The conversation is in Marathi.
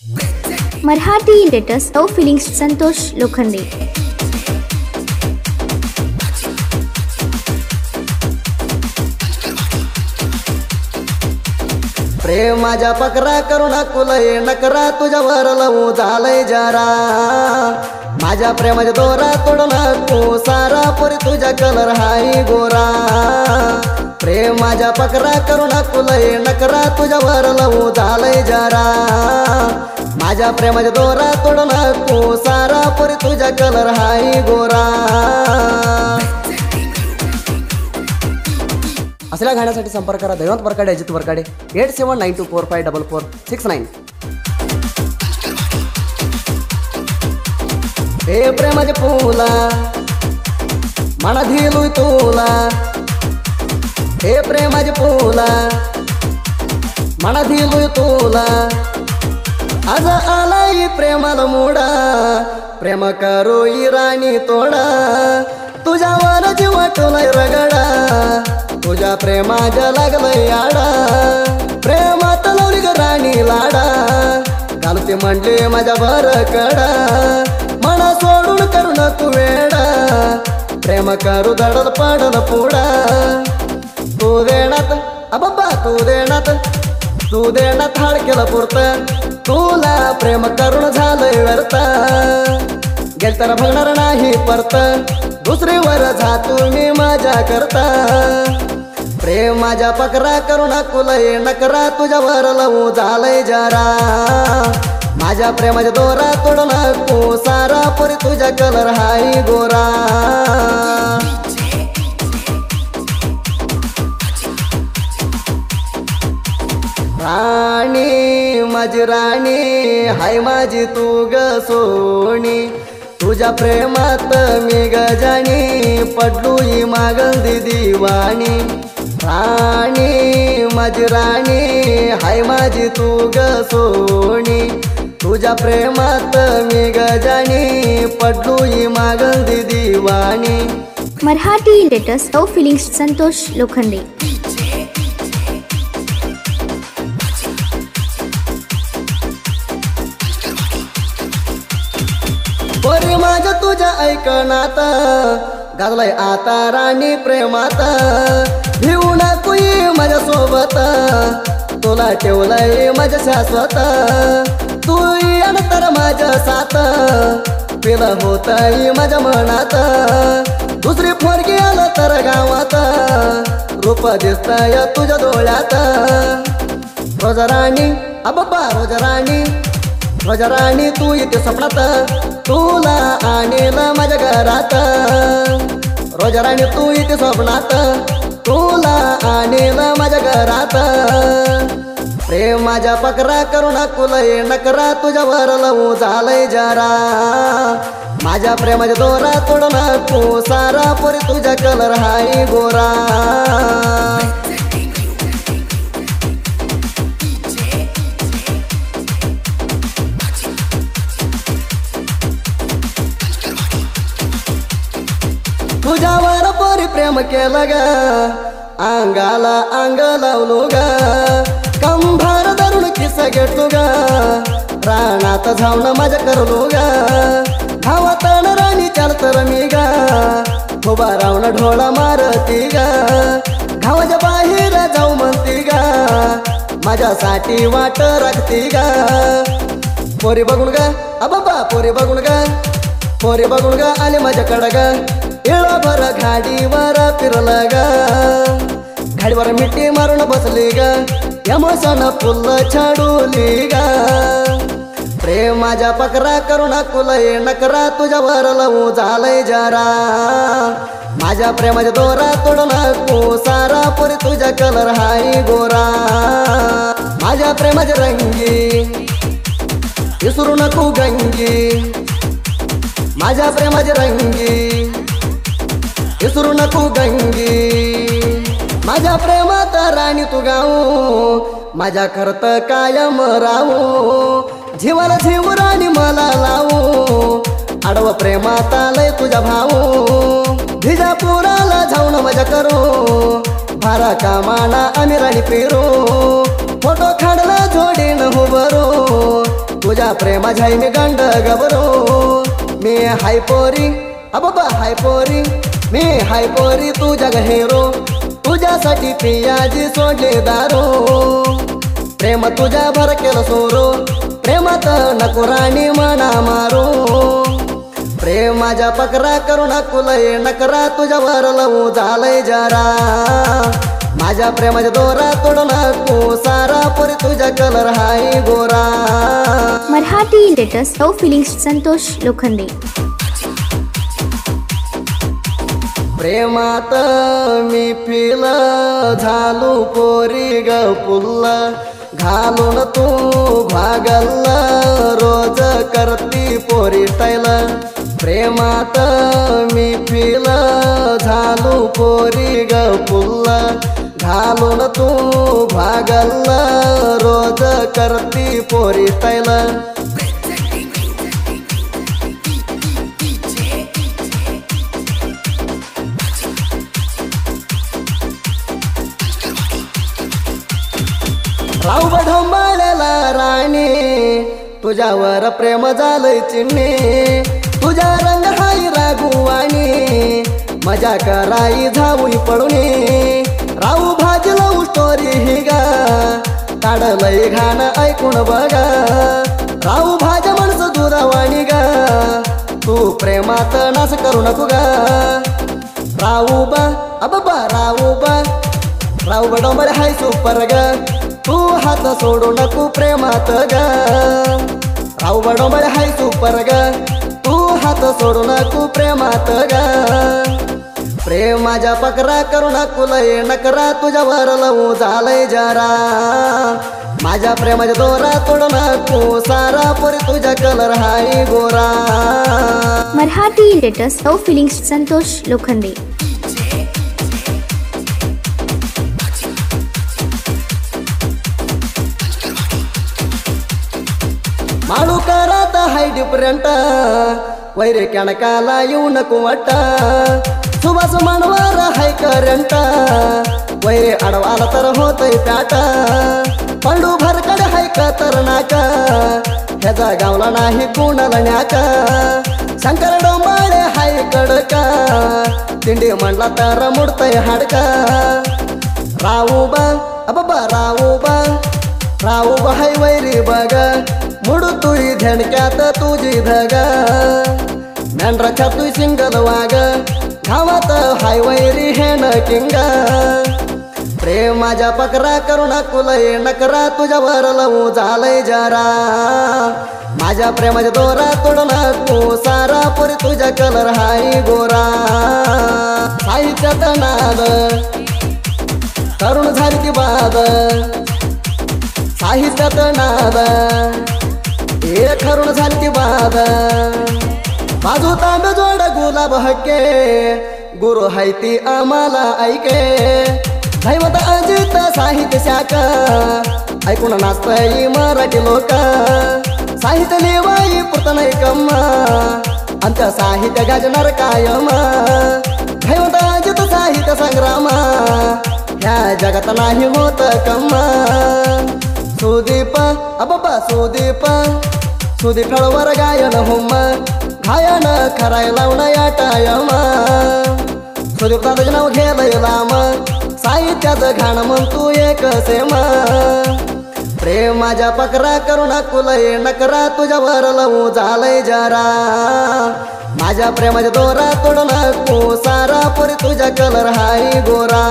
Marathi latest no feelings Santosh Lokhande. प्रेम माझ्या पकरा करुणा कुलय नकरा तुझ्यावर लवू झालंय जरा माझ्या प्रेमाच्या दोरा तोडू नको सारा पुरी तुझ्या कलर हाय गोरा प्रेम माझ्या पकरा करुणा कुलय नकरा तुझ्यावर लवू झालंय जरा माझ्या प्रेमाच्या दोरा तोडू नको सारा पुरी तुझ्या कलर हाय गोरा। असल्या गाण्यासाठी संपर्क करा दैवंत वरकाडे अजित वरकाडे 8792454469। हे प्रेमाचे फुला मना दिलुय तुला हे प्रेमाचे फुला मना दिलुय तुला आज आलाय प्रेमाला मोडा प्रेम करू राणी तोडा तुझ्यावर जीव वाटलाय रगडा तुझ्या प्रेमाच्या लागलंय आडा प्रेमात लवली ग राणी लाडा घालते म्हणले माझ्या भर कडा मना सोडून करू नको वेडा प्रेम करू दडल पडल पुडा तू देण्यात अबाबा तू देण्यात हाड केलं पुरत तुला प्रेम करून झालंय व्यर्थ गेल तर बघणार नाही परत दुसरीवर जा तुम्ही माझ्या करता प्रेम माझ्या पकरा करुणा कुलय नकरा तुझ्यावर लवू झालंय जरा माझ्या प्रेमाच्या दोरा तोडू नको सारा पुरी तुझ्या कलर हाय गोरा। राणी माझी राणी हाय माझी तू ग सोनी तुझ्या प्रेमात मी गजानी पडलोय मागंदी दिवाणी राणी माझी राणी हाय माझी तू ग सोनी तुझ्या प्रेमात मी गजानी पडलोय मागंदी दिवाणी। Marathi latest no feelings Santosh Lokhande. पोरी माझ्या तुझ्या ऐकनात गाजलाय आता राणी प्रेमात भिवू नको माझ्या सोबत तुला ठेवलंय माझ्या शाश्वत तू तर माझ्या साथ पिला होतय माझ्या मनात दुसरी पोरगी आलं तर गावात रूप दिसतय तुझ्या डोळ्यात रोज राणी अबाबा रोज राणी तू इथे स्वप्नात तुला आणेल माझ्या घरात रोज राणी तू इथे स्वप्नात तुला आणेल माझ्या घरात प्रेम माझ्या पकरा करुणा कुलय नकरा तुझ्यावर लवू झालंय जरा माझ्या प्रेमाच्या दोरा तोडू नको सारा पुरी तुझ्या कलर हाय गोरा। तुझ्यावर पोरी प्रेम केलं ग अंगाला अंग लावलो ग कंभार धरून किस घेतो ग रानात जाऊन माझ्या करलो ग धावताना राणी चालत रमी ग उभा राहून ढोळा मारती ग गावाच्या बाहेर जाऊ म्हणती ग माझ्यासाठी वाट राखती ग पोरी बघून ग अबाबा पोरी बघून ग आले माझ्याकडं ग येळभर गाडीवर फिरला ग गाडीवर मिठी मारून बसली ग यमसन फुल छाडूली ग प्रेम माझ्या पकरा करुणा कुलय नकरा तुझ्यावर लवू झालंय जरा माझ्या प्रेमाच्या दोरा तोडू नको सारा पुरी तुझ्या कलर हाय गोरा माझ्या प्रेमाच्या रंगी विसरू नको गंगी माझ्या प्रेमाच्या रंगी विसरू नको गंगी माझ्या प्रेमात राणी तू गाऊ माझ्या करत कायम राहू जीवाला जीव राणी मला लावू आडव प्रेमात आलंय तुझ्या भाऊ भिजापुराला जाऊन मजा करू भारा कामाना आम्ही राणी फिरू फोटो काढला जोडीन उभरो तुझ्या प्रेमाच्या मी गंड गबरो मी हाय पोरी अबाबा हाय पोरी मी हाय पोरी तुझ्या गहेरो तुझ्यासाठी पियाजी सोडले दारो प्रेम तुझ्या भर केलं सोरो प्रेमात नको राणी मना मारो प्रेमाच्या पकरा करू नको लय नकरा तुझ्यावर लवू झालंय जरा माझ्या प्रेमाच्या दोरा तोडू नको सारा पोरी तुझ्या कलर हाय गोरा मराठी लेटेस्ट लव फिलिंग्स संतोष लोखंडे प्रेमात मी फिल झालो पोरी ग पुल्ल घालून तू भागल रोज करती पोरी स्टाईल प्रेमात मी फिल झालो पोरी ग पुल्ल घालून तू भागल रोज करती पोरी स्टाईल राव ढोंबाळ्याला राणी तुझ्यावर प्रेम झालंय चिन्हे तुझ्या रंग हाय रागुवाणी मजा कराई झाऊई पडूने राहू भाजलं स्टोरी ही गा काढलंय घाण ऐकून बघा राहू भाज माणसं दुरावाणी गा तू प्रेमात नास करू नको गा राहू बा अबाबा राहू बा राहू डोंबरे हाय सुपर ग तू हात सोडू नको प्रेमात ग राहू डोंबरे हाय सुपर ग तू हात सोडू नको प्रेमात ग प्रेमाच्या पकरा करू नको लय नकरा तुझ्यावर लवू झालंय जरा माझ्या प्रेमाच्या दोरा तोडू नको सारा पोरी तुझ्या कलर हाय गोरा मराठी लेटेस्ट लव फिलिंग्स संतोष लोखंडे माळू करात हाय डिफरंट वैरे कणकाला येऊ नको वाट सुभाष मनवार हाय करंट वैरे अडवाला तर होतय प्याट पंडू भरकड हाय खतरनाक ह्याचा गावला नाही कोणाला न्याक शंकर डोंबाळे हाय कडका तिंडी म्हणला तर मुडतय हाडका राहू बा अबाबा राहू बा हाय वैरी बघ मुडू तुई धेणक्यात तुझी धग मेंढराच्या तुई सिंगल वाग गावात हाय वैरी हेन किंग प्रेमाच्या पकरा करू नको लय नकरा तुझ्यावर लवू झालंय जरा माझ्या प्रेमाच्या दोरा तोडू नको सारा पोरी तुझ्या कलर हाय गोरा साहित्यात नाद तरुण झाली की बाद साहित्यात नाद ए खरुण झाली की बाद बाजू तांब जोड गुलाब हक्के गुरु हाय ती आम्हाला ऐके दैवत अजित साहित्य शाखा ऐकून नाचतय मराठी लोक साहित्य लिवाई पुरत नाही कम्मा आमच्या साहित्य गाजणार कायम दैवत अजित साहित्य संग्राम ह्या जगात नाही होत कम्मा सुदीप अबाबा सुदीप फळवर गायन होम गायन खराय लावण या टायम सुदीप दादाचे नाव घेलय लाम साहित्याचं घाण मग तू एक सेम प्रेमाच्या पकरा करू नको लय नकरा तुझ्यावर लवू झालंय जरा माझ्या प्रेमाच्या दोरा तोडू नको सारा पोरी तुझ्या कलर हाय गोरा